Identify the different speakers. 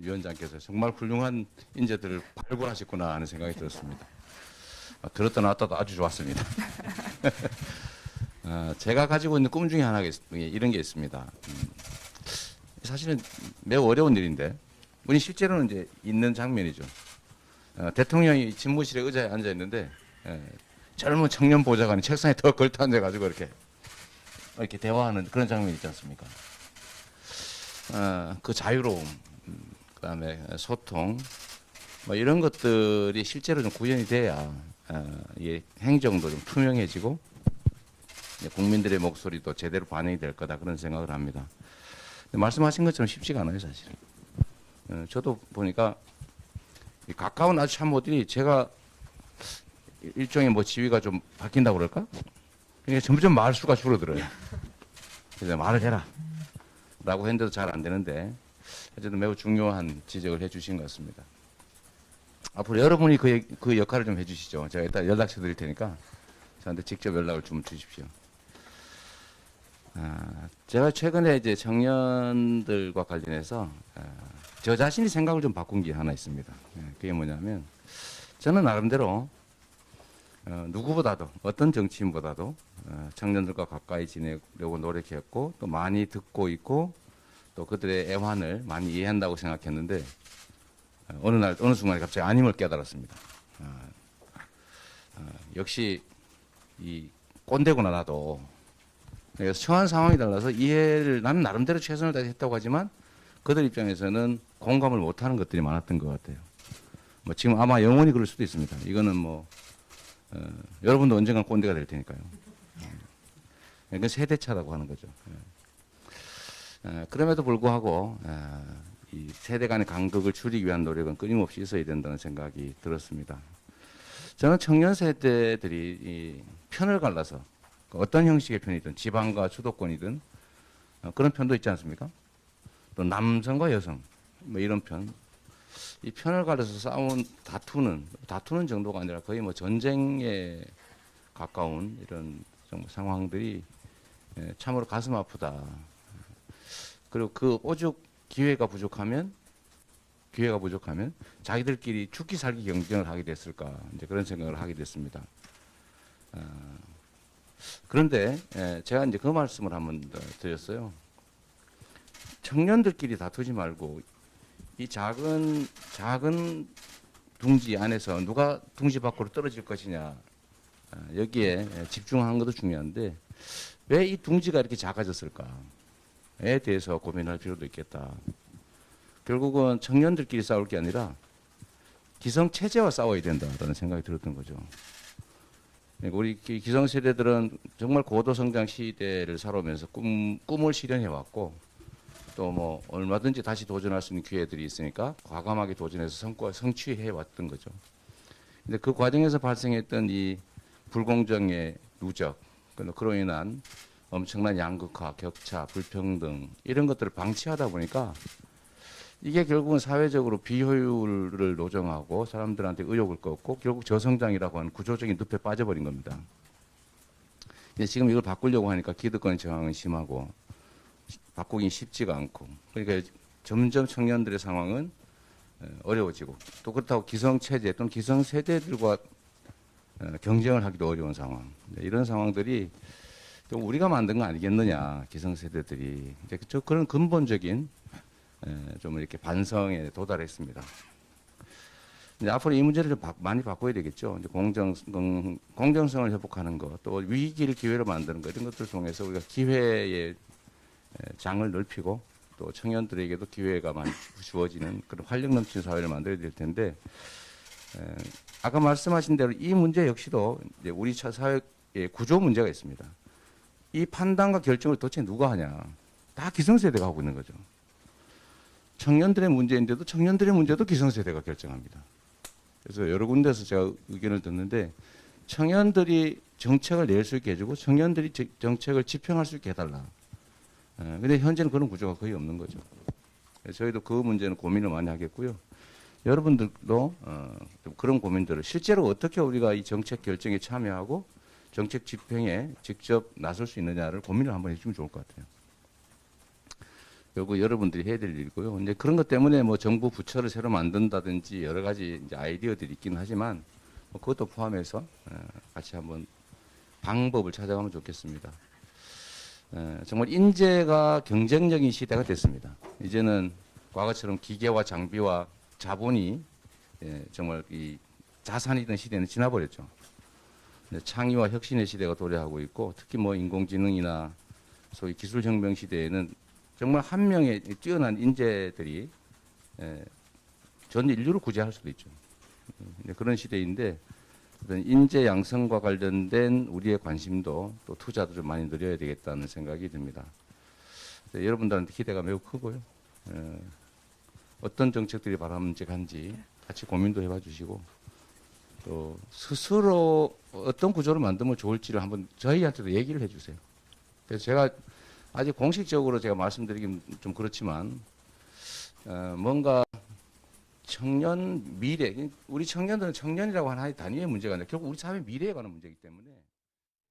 Speaker 1: 위원장께서 정말 훌륭한 인재들을 발굴하셨구나 하는 생각이 들었습니다. 들었다 놨다도 아주 좋았습니다. 제가 가지고 있는 꿈 중에 하나가 이런 게 있습니다. 사실은 매우 어려운 일인데, 우리 실제로는 이제 있는 장면이죠. 대통령이 집무실에 의자에 앉아 있는데, 젊은 청년 보좌관이 책상에 더 걸터 앉아가지고 이렇게 대화하는 그런 장면이 있지 않습니까? 그 자유로움, 그다음에 소통, 뭐 이런 것들이 실제로 좀 구현이 돼야 이 행정도 좀 투명해지고 국민들의 목소리도 제대로 반영이 될 거다 그런 생각을 합니다. 근데 말씀하신 것처럼 쉽지가 않아요, 사실은. 저도 보니까 이 가까운 아주 참모들이 제가 일종의 뭐 지위가 좀 바뀐다고 그럴까? 그러니까 점점 말 수가 줄어들어요. 그래서 말을 해라 라고 했는데도 잘 안 되는데, 어쨌든 매우 중요한 지적을 해주신 것 같습니다. 앞으로 여러분이 그 역할을 좀 해주시죠. 제가 일단 연락처 드릴 테니까 저한테 직접 연락을 좀 주십시오. 제가 최근에 이제 청년들과 관련해서 저 자신이 생각을 좀 바꾼 게 하나 있습니다. 그게 뭐냐면, 저는 나름대로 누구보다도, 어떤 정치인보다도 청년들과 가까이 지내려고 노력했고, 또 많이 듣고 있고, 또 그들의 애환을 많이 이해한다고 생각했는데, 어느 순간에 갑자기 아님을 깨달았습니다. 역시 이 꼰대구나 나도. 그래서 처한 상황이 달라서 이해를 나는 나름대로 최선을 다했다고 하지만 그들 입장에서는 공감을 못하는 것들이 많았던 것 같아요. 뭐 지금 아마 영원히 그럴 수도 있습니다. 이거는 뭐 여러분도 언젠가 꼰대가 될 테니까요. 이건 세대차라고 하는 거죠. 그럼에도 불구하고 이 세대 간의 간극을 줄이기 위한 노력은 끊임없이 있어야 된다는 생각이 들었습니다. 저는 청년 세대들이 이 편을 갈라서 어떤 형식의 편이든 지방과 수도권이든 그런 편도 있지 않습니까? 또 남성과 여성 뭐 이런 편, 이 편을 갈라서 다투는 정도가 아니라 거의 뭐 전쟁에 가까운 이런 상황들이 참으로 가슴 아프다. 그리고 그 오죽 기회가 부족하면 자기들끼리 죽기 살기 경쟁을 하게 됐을까, 이제 그런 생각을 하게 됐습니다. 그런데 제가 이제 그 말씀을 한번 더 드렸어요. 청년들끼리 다투지 말고 이 작은 둥지 안에서 누가 둥지 밖으로 떨어질 것이냐, 여기에 집중하는 것도 중요한데 왜 이 둥지가 이렇게 작아졌을까에 대해서 고민할 필요도 있겠다. 결국은 청년들끼리 싸울 게 아니라 기성체제와 싸워야 된다라는 생각이 들었던 거죠. 우리 기성세대들은 정말 고도성장 시대를 살아오면서 꿈을 실현해왔고, 또 뭐 얼마든지 다시 도전할 수 있는 기회들이 있으니까 과감하게 도전해서 성취해왔던 거죠. 근데 그 과정에서 발생했던 이 불공정의 누적, 그로 인한 엄청난 양극화, 격차, 불평등 이런 것들을 방치하다 보니까 이게 결국은 사회적으로 비효율을 노정하고 사람들한테 의욕을 꺾고 결국 저성장이라고 하는 구조적인 늪에 빠져버린 겁니다. 지금 이걸 바꾸려고 하니까 기득권의 저항은 심하고 바꾸긴 쉽지가 않고, 그러니까 점점 청년들의 상황은 어려워지고, 또 그렇다고 기성체제 또는 기성세대들과 경쟁을 하기도 어려운 상황, 이런 상황들이 또 우리가 만든 거 아니겠느냐, 기성세대들이. 이제 그런 근본적인 좀 이렇게 반성에 도달했습니다. 이제 앞으로 이 문제를 좀 많이 바꿔야 되겠죠. 이제 공정성을 회복하는 것, 또 위기를 기회로 만드는 것, 이런 것들을 통해서 우리가 기회의 장을 넓히고 또 청년들에게도 기회가 많이 주어지는 그런 활력 넘치는 사회를 만들어야 될 텐데, 아까 말씀하신 대로 이 문제 역시도 이제 우리 사회의 구조 문제가 있습니다. 이 판단과 결정을 도대체 누가 하냐? 다 기성세대가 하고 있는 거죠. 청년들의 문제인데도 청년들의 문제도 기성세대가 결정합니다. 그래서 여러 군데서 제가 의견을 듣는데, 청년들이 정책을 낼 수 있게 해주고 청년들이 정책을 집행할 수 있게 해달라. 근데 현재는 그런 구조가 거의 없는 거죠. 저희도 그 문제는 고민을 많이 하겠고요. 여러분들도 좀 그런 고민들을 실제로 어떻게 우리가 이 정책 결정에 참여하고 정책 집행에 직접 나설 수 있느냐를 고민을 한번 해주면 좋을 것 같아요. 결국 여러분들이 해야 될 일이고요. 이제 그런 것 때문에 뭐 정부 부처를 새로 만든다든지 여러 가지 이제 아이디어들이 있긴 하지만 뭐 그것도 포함해서 같이 한번 방법을 찾아가면 좋겠습니다. 정말 인재가 경쟁적인 시대가 됐습니다. 이제는 과거처럼 기계와 장비와 자본이 정말 이 자산이던 시대는 지나버렸죠. 창의와 혁신의 시대가 도래하고 있고 특히 뭐 인공지능이나 소위 기술혁명 시대에는 정말 한 명의 뛰어난 인재들이 전 인류를 구제할 수도 있죠. 그런 시대인데 어떤 인재 양성과 관련된 우리의 관심도 또 투자도 좀 많이 늘려야 되겠다는 생각이 듭니다. 여러분들한테 기대가 매우 크고요. 어떤 정책들이 바람직한지 같이 고민도 해봐 주시고 또 스스로 어떤 구조를 만들면 좋을지를 한번 저희한테도 얘기를 해주세요. 그래서 제가 아직 공식적으로 제가 말씀드리긴 좀 그렇지만 뭔가 청년 미래, 우리 청년들은 청년이라고 하는 하나의 단위의 문제가 아니라 결국 우리 사회 미래에 관한 문제이기 때문에